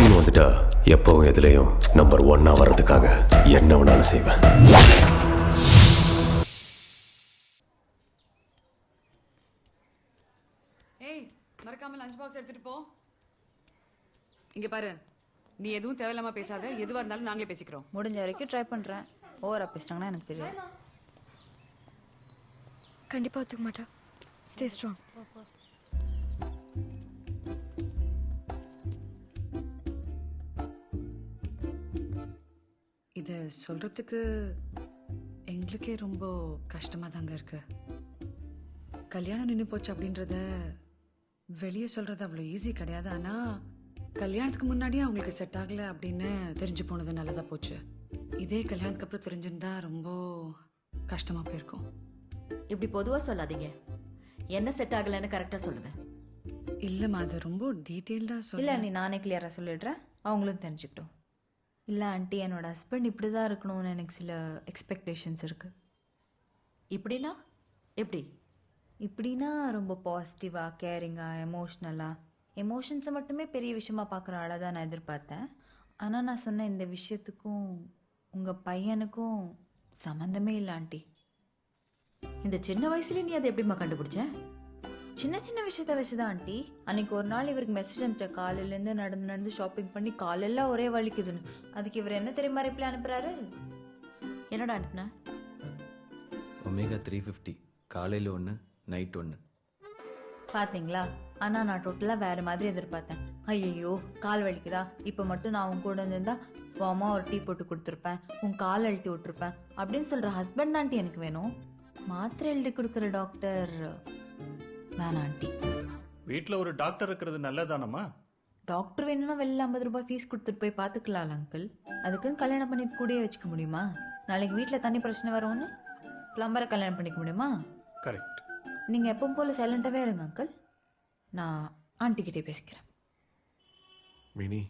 நீன்னு வந்துட்டா எப்பவும் எதுலேயும் நம்பர் 1 வர்றதுக்காக என்ன வேணாலும் செய்வேன். ஏய், மறக்காம லஞ்ச் பாக்ஸ் எடுத்துட்டு போ. இங்க பாரு, நீ எதுவும் தேவையில்லாம பேசாத. எதுவா இருந்தாலும் நாங்களே பேசிக்கிறோம். முடிஞ்ச வரைக்கும் ட்ரை பண்றேன். ஓவரா பேசுறாங்கன்னா எனக்கு தெரியும். கண்டிப்பா ஒத்துக்க மாட்டா. Stay strong. இது சொல்றதுக்கு எங்களுக்கே ரொம்ப கஷ்டமா தாங்க இருக்கு. கல்யாணம் நின்று போச்சு அப்படின்றத வெளியே சொல்றது அவ்வளோ ஈஸி கிடையாது. ஆனா கல்யாணத்துக்கு முன்னாடியே அவங்களுக்கு செட் ஆகல அப்படின்னு தெரிஞ்சு போனது நல்லதா போச்சு. இதே கல்யாணத்துக்கு அப்புறம் தெரிஞ்சிருந்தா ரொம்ப கஷ்டமா போயிருக்கும். இப்படி பொதுவா சொல்லாதீங்க. என்ன செட் ஆகலைன்னு கரெக்டா சொல்லுங்க. இல்லம்மா, அது ரொம்ப டீட்டெயில்டா இல்லை சொல்ல. நீ நானே கிளியராக சொல்லிடுறேன், அவங்களும் தெரிஞ்சுக்கிட்டோம். இல்லை ஆண்டி, என்னோட ஹஸ்பண்ட் இப்படி தான் இருக்கணும்னு எனக்கு சில எக்ஸ்பெக்டேஷன்ஸ் இருக்குது. இப்படின்னா எப்படி? இப்படின்னா ரொம்ப பாசிட்டிவாக, கேரிங்காக, எமோஷ்னலாக. எமோஷன்ஸை மட்டுமே பெரிய விஷயமா பார்க்குற ஆளை தான் நான் எதிர்பார்த்தேன். ஆனால் நான் சொன்ன இந்த விஷயத்துக்கும் உங்கள் பையனுக்கும் சம்மந்தமே இல்லை ஆண்டி. இந்த சின்ன வயசுல நீ அதை எப்படிம்மா கண்டுபிடிச்ச? சின்ன சின்ன விஷயத்த வச்சுதான் ஆண்டி. அன்னைக்கு ஒரு நாள் இவருக்கு மெசேஜ் அனுப்பிச்சேன், காலையிலேருந்து நடந்து நடந்து ஷாப்பிங் பண்ணி காலெல்லாம் ஒரே வலிக்குதுன்னு. அதுக்கு இவர் என்ன தெரியுமா ரிப்ளை அனுப்புறாரு? என்னடா அனுப்புன? ஒமேகா 350 காலையில் 1 நைட் 1. பார்த்தீங்களா? ஆனால் நான் டோட்டலாக வேறு மாதிரி எதிர்பார்த்தேன். ஐயோ கால் வலிக்குதா, இப்போ மட்டும் நான் உன் கூட இருந்திருந்தா வாமா ஒரு டீ போட்டு கொடுத்துருப்பேன், உன் கால் அழுத்தி விட்டுருப்பேன் அப்படின்னு சொல்கிற ஹஸ்பண்ட் ஆண்டி எனக்கு வேணும். மாத்திரை எழுதி கொடுக்குற டாக்டர் வேணாம் ஆண்டி. வீட்டில் ஒரு டாக்டர் இருக்கிறது நல்லதானம்மா? டாக்டர் வேணும்னா வெளில 50 ரூபாய் ஃபீஸ் கொடுத்துட்டு போய் பார்த்துக்கலாம் அங்கிள். அதுக்குன்னு கல்யாணம் பண்ணிட்டு கூடயே வச்சுக்க முடியுமா? நாளைக்கு வீட்டில் தண்ணி பிரச்சனை வரும்னு பிளம்பரை கல்யாணம் பண்ணிக்க முடியுமா? கரெக்ட். நீங்கள் எப்பவும் போல் சைலண்ட்டாகவே இருங்க அங்கிள். நான் ஆண்டிக்கிட்டே பேசிக்கிறேன். மினி,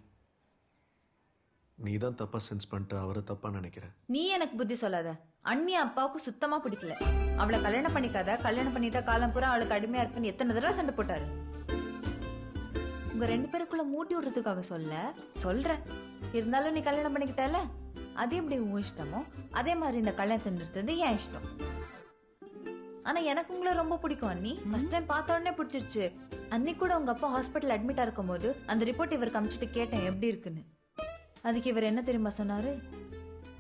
நீ தான் தப்பா சென்ஸ் பண்ணிட்டு அவரை தப்பா நினைக்கிற. நீ எனக்கு புத்தி சொல்லாத. அண்ணி அப்பாவுக்கு சுத்தமாக பிடிக்கல. அவளை கல்யாணம் பண்ணிக்காத, கல்யாணம் பண்ணிட்டா காலம் பூரா அவளுக்கு அடிமையாக இருப்பேன்னு எத்தனை தடவை சண்டை போட்டாரு. உங்கள் 2 பேருக்குள்ள மூட்டி விடுறதுக்காக சொல்கிறேன். இருந்தாலும் நீ கல்யாணம் பண்ணிக்கிட்டால, அதே எப்படி உன் இஷ்டமோ அதே மாதிரி இந்த கல்யாணத்தை நிறுத்துறது என் இஷ்டம். ஆனா எனக்கு உங்களை ரொம்ப பிடிக்கும் அண்ணி. ஃபர்ஸ்ட் டைம் பார்த்த உடனே பிடிச்சிருச்சு. அன்னைக்கு கூட உங்க அப்பா ஹாஸ்பிட்டல் அட்மிட்டா இருக்கும் போது அந்த ரிப்போர்ட் இவருக்கு அமிச்சிட்டு கேட்டேன் எப்படி இருக்குன்னு. அதுக்கு இவர் என்ன தெரியுமா சொன்னாரு?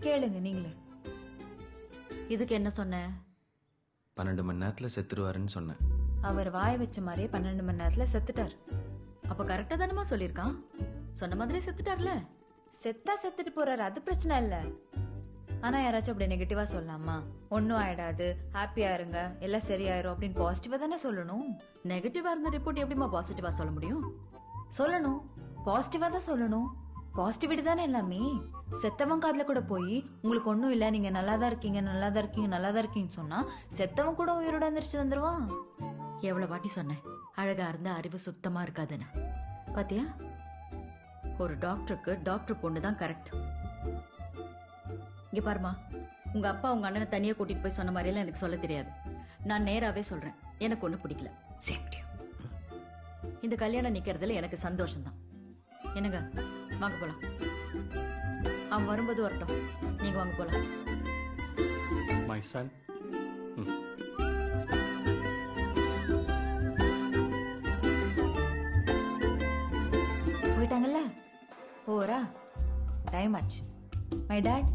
கேளுங்க நீங்களே. இதுக்கு என்ன சொன்ன? 12 மணி நேரத்தில் செத்துருவாருன்னு சொன்னேன். அவர் வாய வச்ச மாதிரியே 12 மணி நேரத்துல செத்துட்டார். அப்ப கரெக்டா தானமா சொல்லியிருக்கான்? சொன்ன மாதிரி செத்துட்டார்ல. செத்தா செத்துட்டு போறாரு, அது பிரச்சனை இல்லை. ஆனா யாராச்சும் அப்படி நெகட்டிவா சொல்லலாமா? ஒன்னும் ஆயிடாது, ஹாப்பியா இருங்க, எல்லாம் சரியாயிரும் அப்படின்னு பாசிட்டிவா தானே சொல்லணும். நெகட்டிவா இருந்த ரிப்போர்ட் எப்படிமா பாசிட்டிவா சொல்ல முடியும்? சொல்லணும், பாசிட்டிவா தான் சொல்லணும். பாசிட்டிவிட்டி தானே எல்லாமே. செத்தவன் காதுல கூட போய் உங்களுக்கு ஒன்றும் இல்லை, நீங்க நல்லா தான் இருக்கீங்க, நல்லா தான் இருக்கீங்க, நல்லா தான் இருக்கீங்கன்னு சொன்னா செத்தவன் கூட உயிரோட எந்திரிச்சு வந்துருவான். எவ்வளவு வாட்டி சொன்னேன் அழகா இருந்த அறிவு சுத்தமா இருக்காதுன்னு. பாத்தியா, ஒரு டாக்டருக்கு டாக்டர் பொண்ணு தான் கரெக்ட். இங்க பாருமா, உங்க அப்பா உங்க அண்ணனை தனியா கூட்டிட்டு போய் சொன்ன மாதிரி எல்லாம் எனக்கு சொல்ல தெரியாது. நான் நேராவே சொல்றேன், எனக்கு ஒண்ணு பிடிக்கல. சேஃப்டி. இந்த கல்யாணம் நிக்கிறதுல எனக்கு சந்தோஷம் தான். என்னங்க, வாங்க போலாம். அவன் வரும்போது வரட்டும், நீங்க வாங்க போலாம். My son. போயிட்டாங்கல்ல, ஓரா டைம் ஆச்சு. My dad.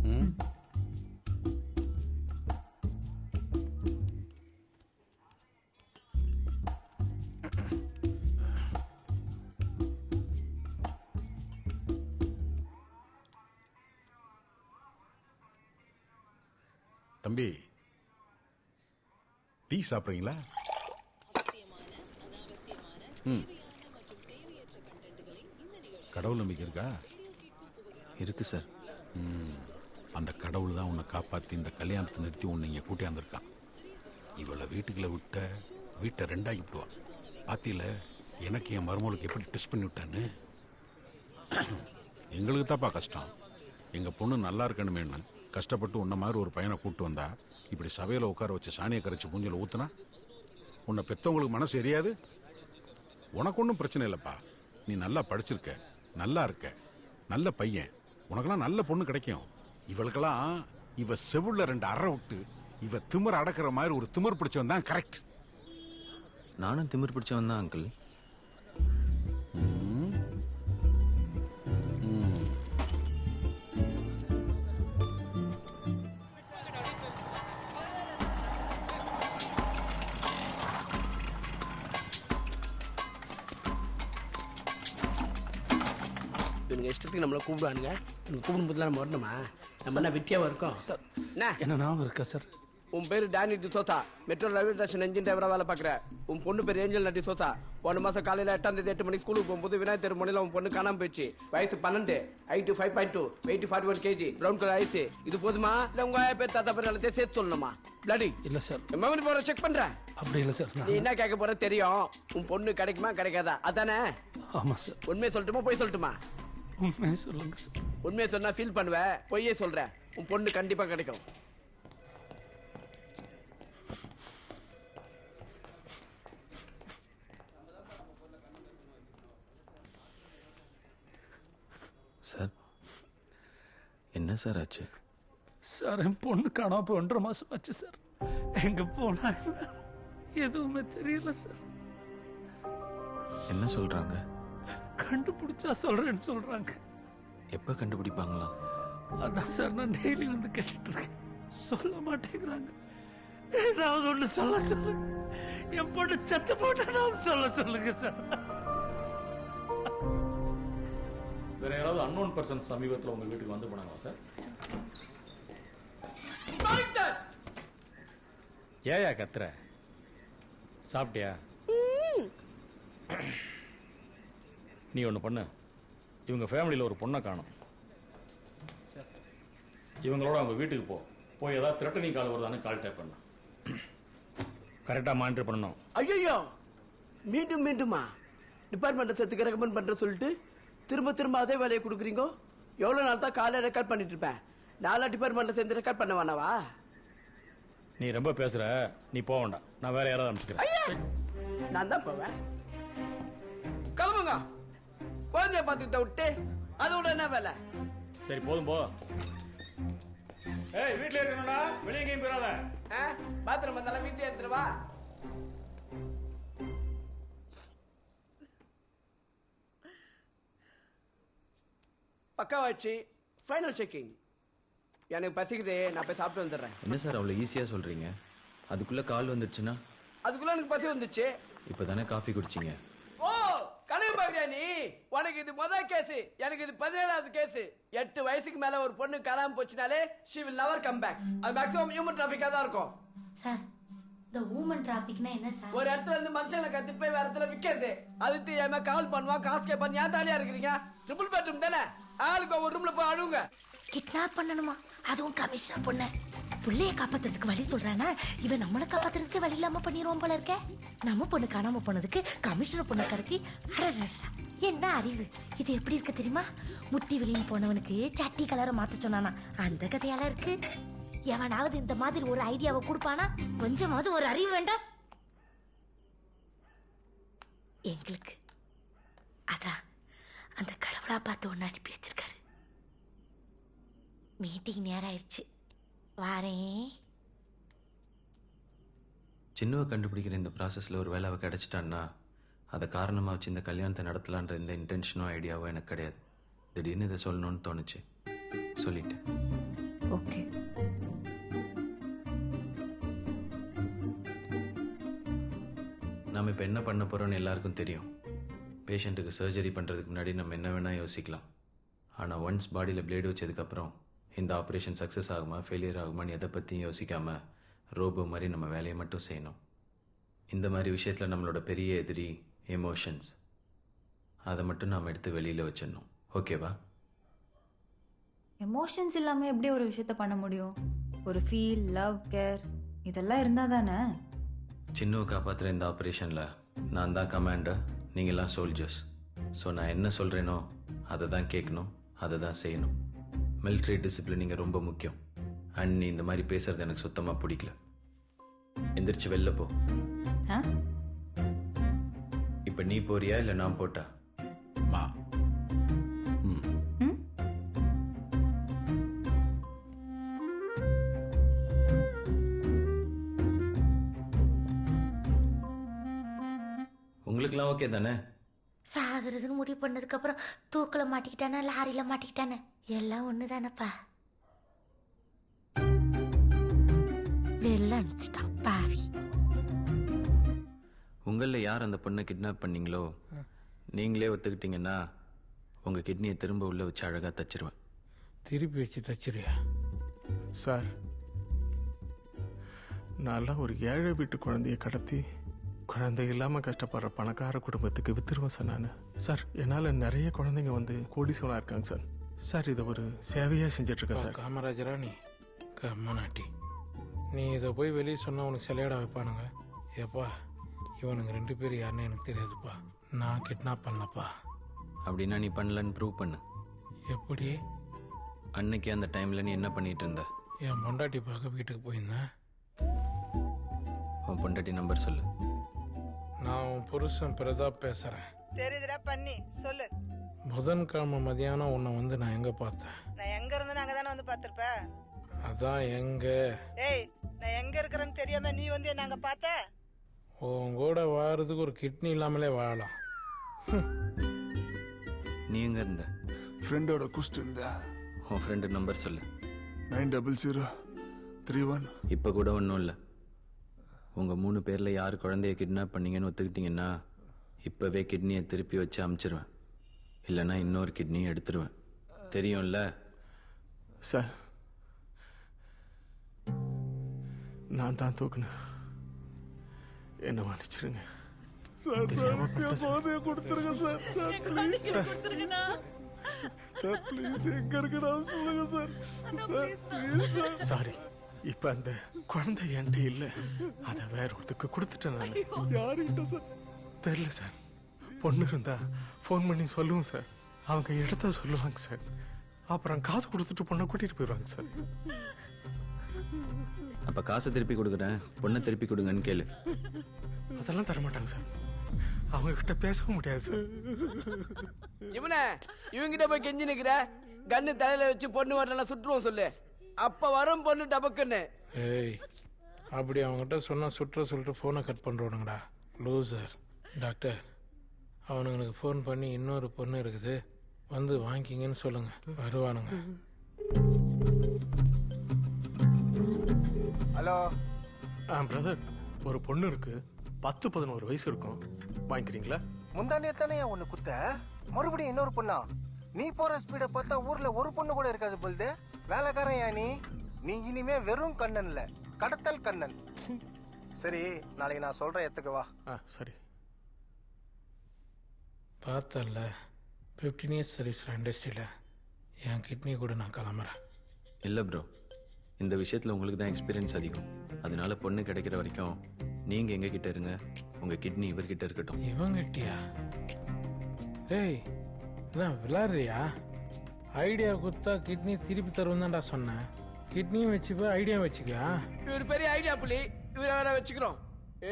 தம்பி, டீ சாப்பிட்றீங்களா? கடவுள் நம்பிக்கை இருக்கா? இருக்கு சார். அந்த கடவுள் தான் உன்னை காப்பாற்றி இந்த கல்யாணத்தை நிறுத்தி உன்னை இங்கே கூட்டியாந்துருக்கான். இவளை வீட்டுக்குள்ள விட்ட வீட்டை 2ஆக்கி விடுவான். பாத்தியில எனக்கு என் மருமகளுக்கு எப்படி டெஸ்ட் பண்ணி விட்டான்னு. எங்களுக்கு தான்ப்பா கஷ்டம். எங்கள் பொண்ணு நல்லா இருக்கணுமேன்னு கஷ்டப்பட்டு உன்ன மாதிரி ஒரு பையனை கூப்பிட்டு வந்தா இப்படி சபையில் உட்கார வச்சு சாணியை கரைச்சி பூஞ்சில் ஊற்றுனா உன்னை பெற்றவங்களுக்கு மனசு எரியாது? உனக்கு ஒன்றும் பிரச்சனை இல்லைப்பா. நீ நல்லா படிச்சிருக்க, நல்லா இருக்க, நல்ல பையன், உனக்கெல்லாம் நல்ல பொண்ணு கிடைக்கும். இவளுக்கெல்லாம் இவ செவுள்ள 2 அறை விட்டு இவ திமிர அடக்கிற மாதிரி ஒரு திமிர் பிடிச்சவன் தான் கரெக்ட். நானும் திமிர் பிடிச்சவன் தான் அங்கிள். இவனுங்க இஷ்டத்துக்கு நம்மளை கூப்பிடுவானுங்க. இவங்க கூப்பிடும்போதுலாம் நம்ம வரணுமா? நம்ம என்ன வித்தியாவா இருக்கோம் சார்? என்ன ஞாபகம் இருக்கா சார்? உன் பேர் Danny D'Souza, metro railway station engine டிரைவரா வேலை பார்க்குற. உன் பொண்ணு பேர் ஏஞ்சல் நட்டி சோசா. போன மாதம் காலையில் 8ஆம் தேதி 8 மணிக்கு ஸ்கூலுக்கு போகும்போது விநாயகர் தெரு முனையில் உன் பொண்ணு காணாம போயிடுச்சு. வயசு 12, height 5.2, weight 41 kg, brown color eyes. இது போதுமா இல்லை உங்க பேர் தாத்தா பேர் எல்லாத்தையும் சேர்த்து சொல்லணுமா? பிளடி இல்லை சார், மெமரி பவர் செக் பண்றேன். அப்படி இல்லை சார். நீ என்ன கேட்க போற தெரியும். உன் பொண்ணு கிடைக்குமா கிடைக்காதா அதானே? ஆமா சார். உண்மையை சொல்லட்டுமா போய் சொல்லட்டுமா? உண்மையை சொல்லுங்க சார். உண்மையை சொன்னா ஃபீல் பண்ணுவேன், பொய்யே சொல்றேன். உன் பொண்ணு கண்டிப்பா கிடைக்கும். சார் என்ன சார் ஆச்சு? சார் என் பொண்ணு காணாம போய் 1.5 மாசம் ஆச்சு சார். எங்க போனா எதுவுமே தெரியல சார். என்ன சொல்றாங்க? கண்டுபிடிச்சா சொல்றேன்னு சொல்றாங்க. எப்ப கண்டுபிடிப்பாங்களா? அதான் சார் நான் டெய்லி வந்து கேட்டுட்டு இருக்கேன், சொல்ல மாட்டேங்கிறாங்க. ஏதாவது ஒண்ணு சொல்ல சொல்லுங்க. என் பொண்ணு செத்து போட்டா சொல்ல சொல்லுங்க சார். வேற யாராவது அன்னோன் பர்சன் சமீபத்தில் உங்க வீட்டுக்கு வந்து போனாங்களா சார்? ஏயா கத்துற? சாப்பிட்டியா? நீ ஒன்று பண்ணு, இவங்க ஃபேமிலியில் ஒரு பொண்ணை காணும். இவங்களோட அவங்க வீட்டுக்கு போய் ஏதாவது த்ரெட்டனிங் கால் வருதான்னு கால் டேப் பண்ணு. கரெக்டாக மானிட்டர் பண்ணணும். ஐயோ மீண்டும் மீண்டுமா? டிபார்ட்மெண்ட் சேர்த்துக்கு ரெக்கமெண்ட் பண்ற சொல்லிட்டு திரும்ப திரும்ப அதே வேலையை கொடுக்குறீங்க. எவ்வளோ நாள் தான் காலையில் ரெக்கார்ட் பண்ணிட்டு இருப்பேன். நாலா டிபார்ட்மெண்ட்ல சேர்ந்து ரெக்கார்ட் பண்ண வேணாவா? நீ ரொம்ப பேசுற, நீ போக வேண்டாம். நான் வேற யாராவது அனுப்பிச்சுக்கிறேன். நான் தான் போவேன். கிளம்புங்க. குழந்தைய பார்த்துக்கிட்ட விட்டு அதோட என்ன வேலை? சரி போதும் போ. ஏய் வீட்டில் இருக்கணும்னா வெளியே எங்கேயும் போயிடாத. பாத்ரூம் வந்தாலும் வீட்டிலே எடுத்துட்டு வா. பக்காவாச்சு. Final checking. எனக்கு பசிக்குது, நான் போய் சாப்பிட்டு வந்துடுறேன். என்ன சார் அவ்வளோ ஈஸியா சொல்றீங்க? அதுக்குள்ள கால் வந்துடுச்சுன்னா? அதுக்குள்ள எனக்கு பசி வந்துச்சு. இப்பதானே காஃபி குடிச்சிங்க. ஓ கனவு பாக்குறியா நீ? உனக்கு இது முதல் கேஸ், எனக்கு இது 17வது கேஸ். 8 வயசுக்கு மேல ஒரு பொண்ணு காணாம போச்சுனாலே she will never come back. அது மேக்ஸிமம் ஹியூமன் டிராஃபிக்கா தான் இருக்கும். சார் இந்த ஹியூமன் டிராஃபிக்னா என்ன சார்? ஒரு இடத்துல இருந்து மனுஷங்களை கத்தி போய் வேற இடத்துல விக்கிறது. அது தெரியாம கால் பண்ணுவா, காசு கேட்பான். ஏன் தாலியா இருக்கிறீங்க? ட்ரிபிள் பெட்ரூம் தானே, ஆளுக்கு ஒரு ரூம்ல போய் அழுவுங்க. கிட்னாப் பண்ணணுமா? அதுவும் கமிஷனர் பொண்ணு. புள்ளைய காப்பாத்துறதுக்கு வழி சொல்றானா, இவன் நம்மளை காப்பாத்துறதுக்கு வழி இல்லாம பண்ணிடுவோம் போல இருக்க. நம்ம பொண்ணு காணாம போனதுக்கு கமிஷனர் பொண்ணு கடத்தி. என்ன அறிவு இது! எப்படி இருக்கு தெரியுமா? முட்டி வெளியில் போனவனுக்கு சட்டி கலரை மாத்த சொன்னானா, அந்த கதையால இருக்கு. எவனாவது இந்த மாதிரி ஒரு ஐடியாவை கொடுப்பானா? கொஞ்சமாவது ஒரு அறிவு வேண்டாம் எங்களுக்கு? அதான் அந்த கடவுளா பார்த்து ஒன்று அனுப்பி வச்சிருக்காரு. மீட்டிங் நேரம் ஆயிடுச்சு, வாரேன். சின்னவை கண்டுபிடிக்கிற இந்த ப்ராசஸில் ஒரு வேலை அவள் கிடைச்சிட்டான்னா அதை காரணமாக வச்சு இந்த கல்யாணத்தை நடத்தலான்ற இந்த இன்டென்ஷனோ ஐடியாவோ எனக்கு கிடையாது. திடீர்னு இதை சொல்லணும்னு தோணுச்சு, சொல்லிட்டேன். ஓகே. நாம் இப்போ என்ன பண்ண போகிறோன்னு எல்லாருக்கும் தெரியும். பேஷண்ட்டுக்கு சர்ஜரி பண்ணுறதுக்கு முன்னாடி நம்ம என்ன வேணால் யோசிக்கலாம். ஆனால் ஒன்ஸ் பாடியில் பிளேடு வச்சதுக்கப்புறம் இந்த ஆப்ரேஷன் சக்ஸஸ் ஆகுமா ஃபெயிலியர் ஆகுமான்னு எதை பற்றியும் யோசிக்காமல் ரோபோ மாதிரி நம்ம வேலையை மட்டும் செய்யணும். இந்த மாதிரி விஷயத்தில் நம்மளோட பெரிய எதிரி எமோஷன்ஸ். அதை மட்டும் நாம் எடுத்து வெளியில் வச்சிடணும். ஓகேவா? எமோஷன்ஸ் இல்லாமல் எப்படி ஒரு விஷயத்த பண்ண முடியும்? ஒரு ஃபீல், லவ், கேர் இதெல்லாம் இருந்தால் தானே. சின்னவை காப்பாற்றுற இந்த ஆப்ரேஷனில் நான் தான் கமாண்டர், நீங்கள்லாம் சோல்ஜர்ஸ். ஸோ நான் என்ன சொல்கிறேனோ அதை தான் கேட்கணும், அதை தான் செய்யணும். மிலிட்ரி டிசிப்ளின் இங்கே ரொம்ப முக்கியம். அண்ட் நீ இந்த மாதிரி பேசுறது எனக்கு சுத்தமாக பிடிக்கல. எந்திரிச்சு வெளில போ. இப்போ நீ போறியா இல்லை நான் போட்டா? மா உங்களுக்குலாம் ஓகே தானே? சாகுறதுன்னு முடிவு பண்ணதுக்கு அப்புறம் தூக்கில மாட்டிக்கிட்டானே லாரியில மாட்டிக்கிட்டானே எல்லாம் ஒண்ணுதானப்பா. வெளில அனுப்பிச்சிட்டான் பாவி. உங்களில் யார் அந்த பொண்ணை கிட்னாப் பண்ணீங்களோ நீங்களே ஒத்துக்கிட்டீங்கன்னா உங்கள் கிட்னியை திரும்ப உள்ள வச்சு அழகாக தச்சிருவேன். திருப்பி வச்சு தச்சிருயா? சார், நான்லாம் ஒரு ஏழை வீட்டு குழந்தைய கடத்தி குழந்தை இல்லாமல் கஷ்டப்படுற பணக்கார குடும்பத்துக்கு வித்துருவேன் சார் நான். சார், என்னால் நிறைய குழந்தைங்க வந்து கோடீஸ்வரனாக இருக்காங்க சார். சார், இதை ஒரு சேவையாக செஞ்சிட்ருக்கேன் சார். காமராஜரா நீ கம்மநாட்டி, நீ இதை போய் வெளியே சொன்னால் உனக்கு சிலையிட வைப்பானுங்க. ஏப்பா, இவனுங்க 2 பேர் யாருன்னு எனக்கு தெரியாதுப்பா. நான் கிட்னாப் பண்ணலப்பா. அப்படின்னா நீ பண்ணலன்னு ப்ரூவ் பண்ணு. எப்படி? அன்னைக்கு அந்த டைமில் நீ என்ன பண்ணிட்டு இருந்த? என் பொண்டாட்டி பார்க்க வீட்டுக்கு போயிருந்தேன். உன் பொண்டாட்டி நம்பர் சொல்லு. நான் உன் புருஷன் பிரதாப் பேசுகிறேன். தெரியுதுடா பண்ணி சொல்லு. புதன்கிழமை மதியானம் உன்னை வந்து நான் எங்கே பார்த்தேன்? நான் எங்க இருந்தேன்னு அங்கே தானே வந்து பார்த்துருப்ப. அதான் எங்க? ஏய், நான் எங்க இருக்கிறேன்னு தெரியாம நீ வந்து என்ன அங்கே பார்த்த? உன் கூட வாழறதுக்கு ஒரு கிட்னி இல்லாமலே வாழலாம். நீ எங்க இருந்த? ஃப்ரெண்டோட குஸ்ட் இருந்த. உன் ஃப்ரெண்டு நம்பர் சொல்லு. 90031. இப்போ கூட ஒன்றும் இல்லை. உங்கள் 3 பேரில் யார் குழந்தைய கிட்னாப் பண்ணீங்கன்னு ஒத்துக்கிட்டீங்கன்னா இப்போவே கிட்னியை திருப்பி வச்சு அமுச்சிருவேன். இல்லைன்னா இன்னொரு கிட்னியை எடுத்துருவேன். தெரியும்ல? சார், நான் தான் தூக்குனேன். என்ன மன்னிச்சிருங்க சார். போதைய கொடுத்துருங்க sir. Sir please sir, please எங்க இருக்குடா சொல்லுங்க sir. Sir please sir. Sorry, இப்ப அந்த குழந்தை என்கிட்ட இல்லை. அதை வேற ஒருத்துக்கு கொடுத்துட்டேன் நான். யாருக்கிட்ட சார்? தெரியல சார். பொண்ணு இருந்தா ஃபோன் பண்ணி சொல்லுவோம் சார். அவங்க இடத்த சொல்லுவாங்க சார். அப்புறம் காசு கொடுத்துட்டு பொண்ணை கூட்டிட்டு போயிடுவாங்க சார். அப்போ காசை திருப்பி கொடுக்குறேன், பொண்ணை திருப்பி கொடுங்கன்னு கேளு. அதெல்லாம் தரமாட்டாங்க சார். அவங்க கிட்ட பேசவும் முடியாது சார். இவனே, இவங்கிட்ட போய் கெஞ்சி நிக்கிற. கண்ணு தலையில வச்சு பொண்ணு வரலாம் சுற்றுவோம் சொல்லு. அப்ப வரும் பொண்ணு டபக்குன்னு. ஏய், அப்படி அவங்ககிட்ட சொன்னால் சொல்லிட்டு ஃபோனை கட் பண்ணுறவனுங்கடா லூசர். டாக்டர், அவனுங்களுக்கு ஃபோன் பண்ணி இன்னொரு பொண்ணு இருக்குது வந்து வாங்கிக்கிங்கன்னு சொல்லுங்க. வருவானுங்க. ஹலோ பிரதர், ஒரு பொண்ணு இருக்கு. 10-11 வயசு இருக்கும். வாங்கிக்கிறீங்களா? முந்தானே தானே ஒண்ணு குத்த, மறுபடியும் இன்னொரு பொண்ணா? நீ போற ஸ்பீட பார்த்தா ஊர்ல ஒரு பொண்ணு கூட இருக்காது போல்து. வேலைக்காரன் யா நீ இனிமே வெறும் கண்ணன் இல்ல, கடத்தல் கண்ணன். சரி, நாளைக்கு நான் சொல்றேன், எத்துக்கு வா. சரி. பார்த்தல 15 இயர்ஸ் சர்வீஸ் இண்டஸ்ட்ரியில் என் கிட்னி கூட நான் கிளம்புறேன். இல்லை ப்ரோ, இந்த விஷயத்தில் உங்களுக்கு தான் எக்ஸ்பீரியன்ஸ் அதிகம். அதனால பொண்ணு கிடைக்கிற வரைக்கும் நீங்கள் எங்ககிட்ட இருங்க. உங்கள் கிட்னி இவர்கிட்ட இருக்கட்டும். இவங்கிட்டியா? ஏய், என்ன விளாட்றியா? ஐடியா கொடுத்தா கிட்னி திருப்பி தருவோம் தான்டா சொன்னேன். கிட்னியும் வச்சுப்ப, ஐடியா வச்சுக்கா. இவர் பெரிய ஐடியா புள்ளி, இவரை வேற வச்சுக்கிறோம்.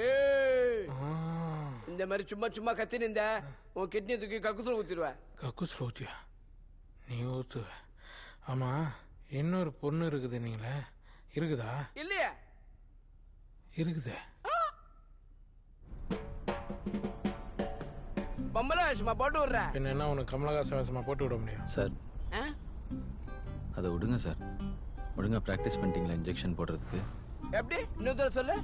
ஏய், இந்த மாதிரி சும்மா கத்தி நின்ற உன் கிட்னி தூக்கி கக்குசுல ஊத்திடுவேன். கக்குசுல ஊத்தியா? நீ ஊத்துவ? ஆமா, இன்னொரு பொண்ணு இருக்குது நீங்களே, இருக்குதா? இல்லையா? இருக்குதே. பொம்பளை வேஷமா போட்டு விடுற. என்ன உனக்கு கமலஹாசன் வேஷமா போட்டு விட முடியும்? சார், அதை விடுங்க சார். ஒழுங்கா ப்ராக்டிஸ் பண்ணிட்டீங்களா இன்ஜெக்ஷன் போடுறதுக்கு? எப்படி? இன்னொரு சொல்லு.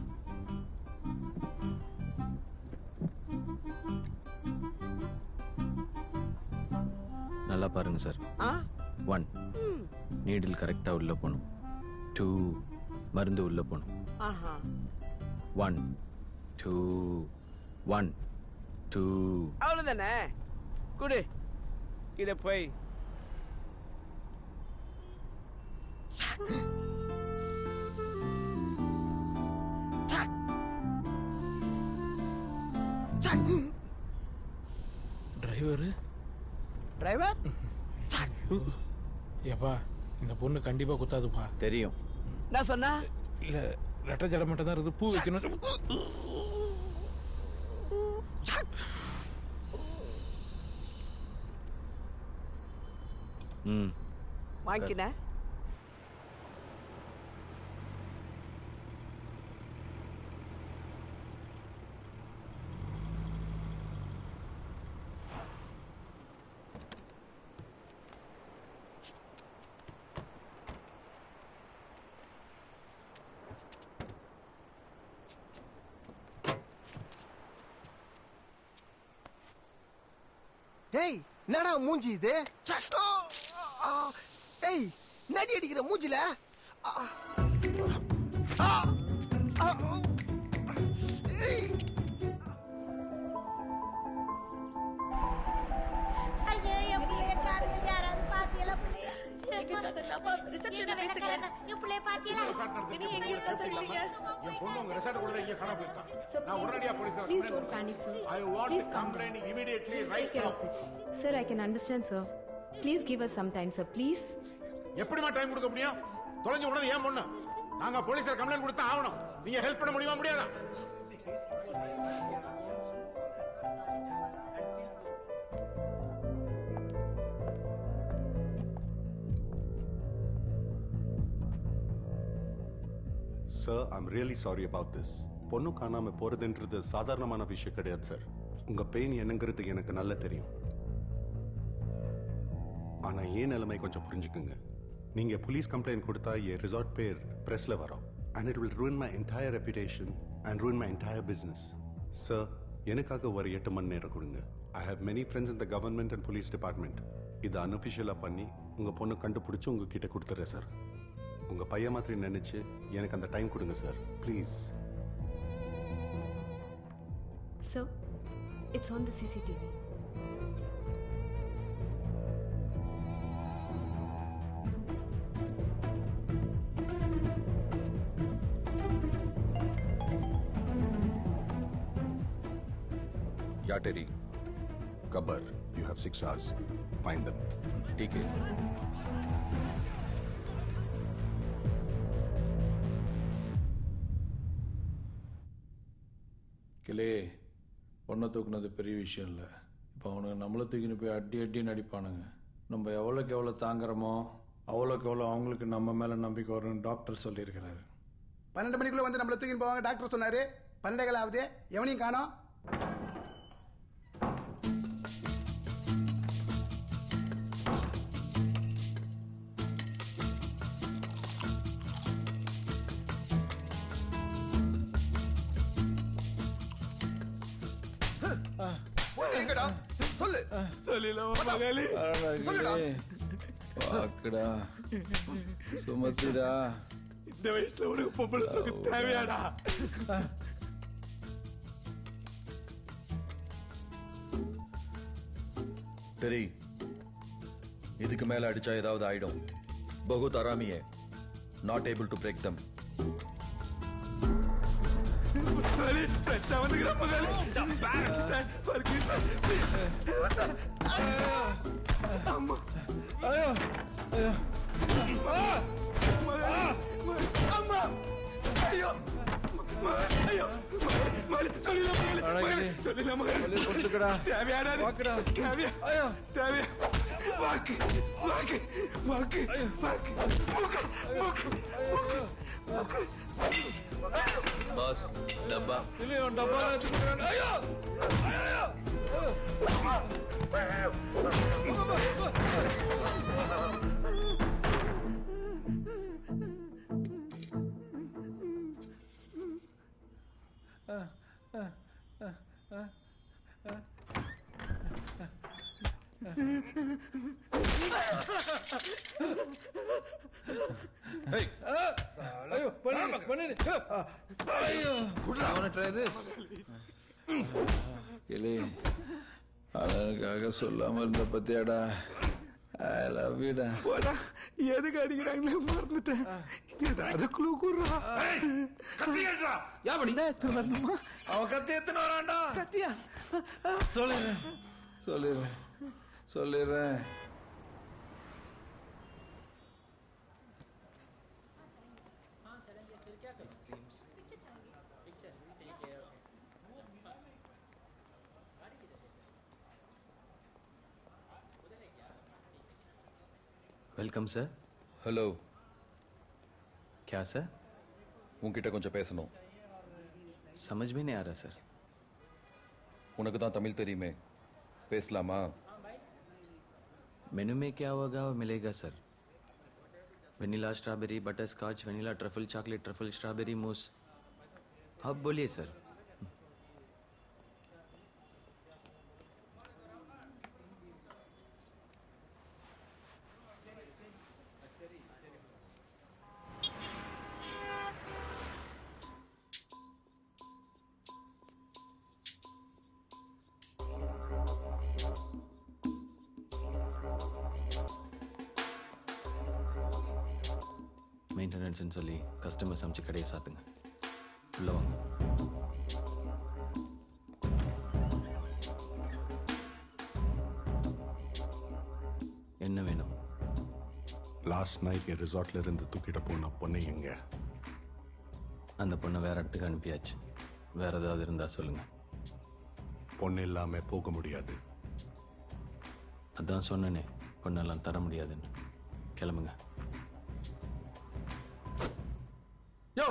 நல்லா பாருங்க சார். 1, நீடில் கரெக்டாக உள்ளே போகணும். 2, மருந்து உள்ளே போகணும். 1, 2, 1, 2. அவ்வளோதானே? குடு இதை போய். டிரைவர் ஏப்பா, இந்த பொண்ணு கண்டிப்பா குத்தாதுப்பா. தெரியும். நான் சொன்னா இல்ல, ரெட்டை ஜடை மட்டும் தான் இருக்குது. பூ வைக்கணும். வாங்கின. ஏய் என்னடா மூஞ்சி இது சட்டோ ஏய் நடி அடிக்கிற மூஞ்சில ஏய் ஐயே என் பிள்ளைய காணுங்க யாராவது பாத்தியல பிள்ளைய ரிசப்ஷன்ல பேசுறேன் என் பிள்ளைய பாத்தியல இனி எங்க இருக்கீங்க என் பொண்ணு உங்க ரெசார்ட் கூட இங்க காணாம போயிருக்கா Sir, நான் உடனடியா police please don't panic, sir. I want Please to calm complain immediately Take right care நவ of it. Sir, I can understand, sir. Please give us some time, sir. Please. எப்படிமா time கொடுக்க முடியும் தொலைஞ்சு உடனே ஏன் பொண்ணு நாங்க போலீஸ்ல கம்ப்ளைண்ட் கொடுத்தா ஆகணும் நீங்க ஹெல்ப் பண்ண முடியுமா முடியாதா sir I'm really sorry about this பொண்ணு காணாம போறதுன்றது சாதாரணமான விஷயம் கிடையாது சார் உங்க பெயின் என்னங்கிறது எனக்கு நல்லா தெரியும் ஆனா ஏன் நிலைமை கொஞ்சம் புரிஞ்சுக்குங்க நீங்க போலீஸ் கம்ப்ளைண்ட் கொடுத்தா என் ரிசார்ட் பேர் பிரஸ்ல வரும் and it will ruin my entire reputation and ruin my entire business sir எனக்காக ஒரு 8 மணி நேரம் கொடுங்க I have many friends in the government and police department இதை அன்அஃபிஷியலாக பண்ணி உங்க பொண்ணு கண்டுபிடிச்சு உங்ககிட்ட கொடுத்துறேன் சார் உங்க பையன் மாதிரி நினைச்சு எனக்கு அந்த டைம் கொடுங்க sir please Sir, it's on the CCTV. Yateri, Kabbar, you have 6 hours. Find them. ठीक है கிளே பொண்ணை தூக்குனது பெரிய விஷயம் இல்லை இப்போ அவனுங்க நம்மளை தூக்கின்னு போய் அடி அடின்னு அடிப்பானுங்க நம்ம எவ்வளோக்கு எவ்வளோ தாங்குறோமோ அவ்வளோக்கு எவ்வளோ அவங்களுக்கு நம்ம மேலே நம்பிக்கை வரும்னு டாக்டர் சொல்லியிருக்கிறாரு 12 மணிக்குள்ள வந்து நம்மள தூக்கின்னு போவாங்க டாக்டர் சொன்னாரு 12 ஆகுது எவனையும் காணோம் எங்கடா சொல்லு சொல்லிடலாமா மகளே சொல்லுடா வாக்குடா சுமத்திடா இந்த வயசுல உனக்கு பொம்பளை சுகம் தேவையாடா तेरी இதுக்கு மேல அடிச்சா ஏதாவது ஆயிடும் बहुत आरामी है not able to break them மகளே பிரச்சனை வந்துக்கிற மகளே சார் பர்கி சார் சார் அம்மா ஐயோ ஐயோ அம்மா ஐயோ ஐயோ சொல்லலாம் பொறுத்துக்கடா தேவையாடா வாக்குடா தேவையா ஐயோ தேவையா வாக்கு வாக்கு வாக்கு வாக்கு மூக்கு மூக்கு மூக்கு மூக்கு बॉस डब्बा இல்லை உன் டப்பா எடுத்துக்கிறேன் ஐயோ ஐயோ பண்ணு ஐயோ wanna try this கிளி அவனுக்காக சொல்லாம இருந்த பத்தியாடா ஐ லவ் யூடா போடா எதுக்கு அடிக்கிறாங்களே மறந்துட்டேன் ஏதாவது குழு கூடுறா கத்தியா யா பண்ணி எத்தனை வரணுமா அவன் கத்தி எத்தனை வரான்டா கத்தியா சொல்லிடுறேன் சொல்லிடுறேன் சொல்லிடுறேன் वेलकम सर हेलो क्या सर உன்கிட்ட கொஞ்சம் பேசணும் समझ में नहीं आ रहा सर உனக்கு தான் தமிழ் தெரியுமே பேசலாமா मेनू में क्या होगा वो मिलेगा sir vanilla strawberry butterscotch vanilla truffle chocolate truffle strawberry mousse आप बोलिए सर மெயின்டெனன்ஸ்னு சொல்லி கஸ்டமர் சமைச்சு கடையை சாத்துங்க. உள்ள வாங்க. என்ன வேணும்? லாஸ்ட் நைட் என் ரிசார்ட்ல இருந்து தூக்கிட்டு போன பொண்ணு எங்க? அந்த பொண்ணை வேற இடத்துக்கு அனுப்பியாச்சு. வேற ஏதாவது இருந்தா சொல்லுங்க. பொண்ணு இல்லாம போக முடியாது. அதான் சொன்னேனே, பொண்ணெல்லாம் தர முடியாதுன்னு. கிளம்புங்க. யோ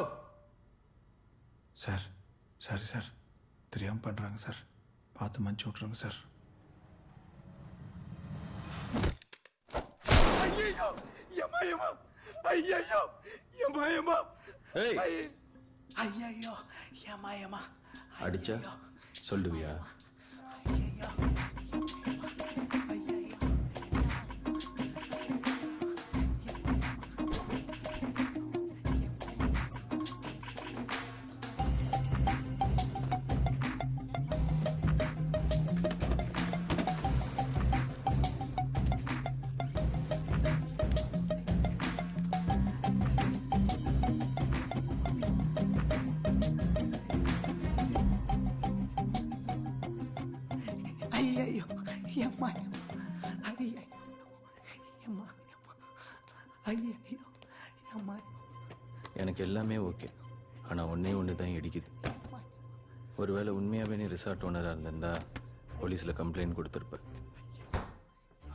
சார், சாரி சார், தெரியாமல் பண்ணுறாங்க சார், பார்த்து மன்னிச்சு விட்ருங்க சார். ஐயோ ஏமா ஏமா ஐயோ ஏமா ஏமா ஏய், ஐயோ ஏமா ஏமா அடிச்சா சொல்லுவியா? ஐயோ ஏமா ஐயோ ஏமா ஐயோ ஏமா. எனக்கு எல்லாமே ஓகே, ஆனால் ஒன்று தான் இடிக்குது. ஒருவேளை உண்மையாகவே நீ ரிசார்ட் ஓனராக இருந்திருந்தா போலீஸில் கம்ப்ளைண்ட் கொடுத்துருப்ப.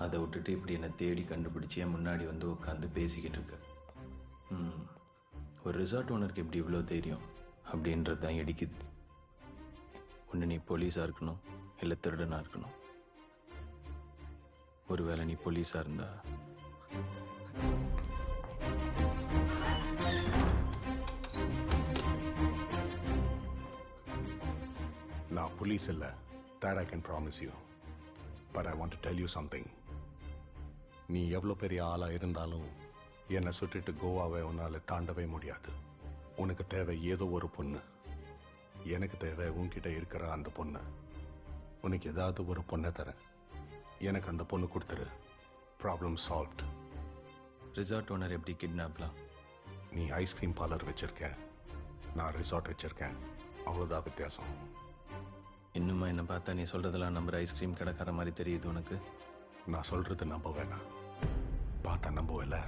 அதை விட்டுட்டு இப்படி என்னை தேடி கண்டுபிடிச்சி என் முன்னாடி வந்து உட்காந்து பேசிக்கிட்டு இருக்க. ஒரு ரிசார்ட் ஓனருக்கு எப்படி இவ்வளோ தைரியம் அப்படின்றது தான் இடிக்குது. ஒன்று நீ போலீஸாக இருக்கணும், இல்லை திருடனாக இருக்கணும். ஒருவேளை நீ போலீஸாக இருந்தா நான் police இல்ல. That I can promise you. But I want to tell you something. நீ எவ்வளோ பெரிய ஆளா இருந்தாலும் என்னை சுட்டிட்டு கோவாவை உன்னால தாண்டவே முடியாது. உனக்கு தேவை ஏதோ ஒரு பொண்ணு. எனக்கு தேவை உன்கிட்ட இருக்கிற அந்த பொண்ணு. உனக்கு ஏதாவது ஒரு பொண்ணை தரேன். எனக்கு அந்த பொண்ணு கொடுத்துரு. Problem solved. ரிசார்ட் ஓனர் எப்படி கிட்னாப்லாம்? நீ ஐஸ்கிரீம் பார்லர் வச்சிருக்க, நான் ரிசார்ட் வச்சிருக்கேன். அவ்வளோதான் வித்தியாசம். இன்னுமா என்ன பார்த்தா நீ சொல்றதெல்லாம் நம்புற ஐஸ்கிரீம் கடைக்கார மாதிரி தெரியுது உனக்கு? நான் சொல்றது நம்ப வேணாம், பார்த்தா நம்புவல.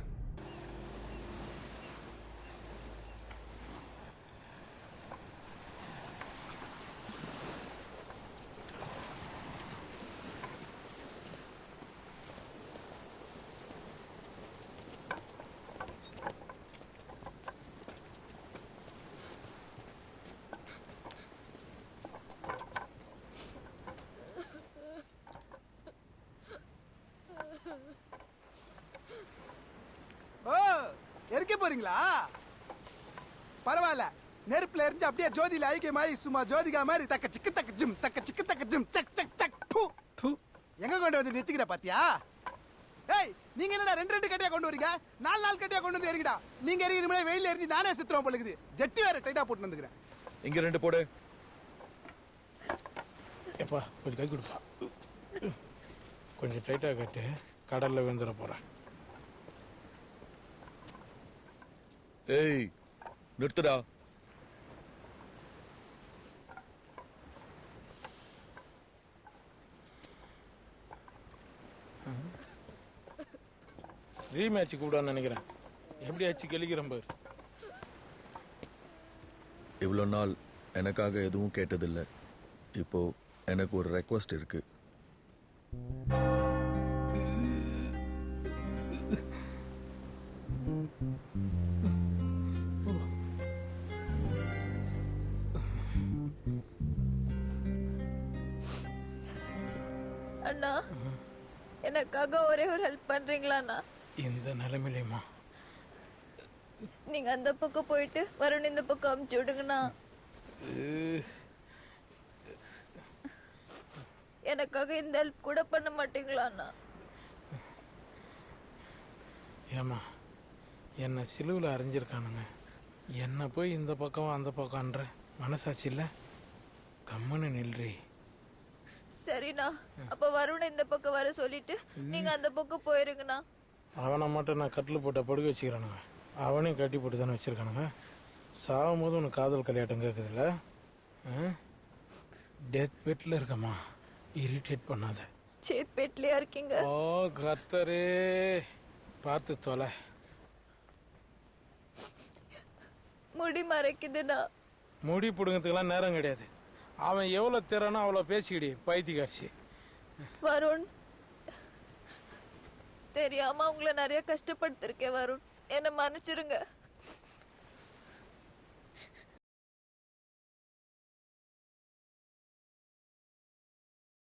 ஓ எரிக்க போறீங்களா? பரவாயில்ல, நெருப்புல எரிஞ்சு அப்படியே ஜோதியில ஐக்கியமாயி சும்மா ஜோதிகா மாதிரி தக்க சிக்கு தக்க ஜிம் தக்க சிக்கு தக்க ஜிம் சக் சக் சக் பூ பூ. எங்க கொண்டு வந்து நிறுத்திக்கிற பாத்தியா? ஏய், நீங்க என்னடா ரெண்டு கட்டியா கொண்டு வரீங்க? 4 கட்டியா கொண்டு வந்து எரிக்கிடா. நீங்க எரிக்கிற மாதிரி வெயில எரிஞ்சு நானே சித்திரம் பழுகுது. ஜட்டி வேற டைட்டா போட்டு வந்துக்கிறேன். இங்க 2 போடு. எப்பா கொஞ்சம் கை கொடுப்பா. கொஞ்சம் டைட்டாக கட்டு, கடலில் விழுந்துட போகிறேன். ஏய் நிறுத்துடா. ரீமேட்ச் கூப்பிடான்னு நினைக்கிறேன். எப்படி ஆச்சு கெளிக்கிறேன் பாரு. இவ்வளோ நாள் எனக்காக எதுவும் கேட்டதில்லை. இப்போ எனக்கு ஒரு ரெக்வஸ்ட் இருக்கு. அண்ணா, எனக்காக ஒரே ஒரு ஹெல்ப் பண்றீங்களா அண்ணா? இந்த நிலைமையிலேயுமா? நீங்க அந்த பக்கம் போயிட்டு வருண் இந்த பக்கம் அமுச்சு விடுங்கண்ணா. எனக்காக இந்த ஹெல்ப் கூட பண்ண மாட்டீங்களா அண்ணா? ஏமா, என்னை சிலுவில் அரைஞ்சிருக்கானுங்க. என்ன போய் இந்த பக்கம் அந்த பக்கம்ன்ற மனசாட்சி இல்லை. கம்முன்னு நில்றி. சரிண்ணா, அப்ப வருண் இந்த பக்கம் வர சொல்லிட்டு நீங்க அந்த பக்கம் போயிருங்கண்ணா. அவனை மட்டும் நான் கட்டில் போட்ட படுக்க வச்சுக்கிறேனுங்க. அவனையும் கட்டி போட்டு தானே வச்சுருக்கானுங்க. சாகும் போது உனக்கு காதல் கல்யாட்டம் கேட்குதுல்ல? டெத் பெட்டில் இருக்கம்மா, இரிட்டேட் பண்ணாத. சேத் பெட்லையா இருக்கீங்க? ஓ கத்தரே, பார்த்து தொலை. முடி மறைக்குதுண்ணா. முடி பிடுங்கிறதுக்கெல்லாம் நேரம் கிடையாது. அவன் எவ்வளோ திறனோ அவ்வளோ பேசிக்கிடி பைத்தியக்காட்சி. வருண், தெரியாம உங்களை நிறைய கஷ்டப்படுத்திருக்கேன் வருண், என்னை மன்னிச்சிருங்க.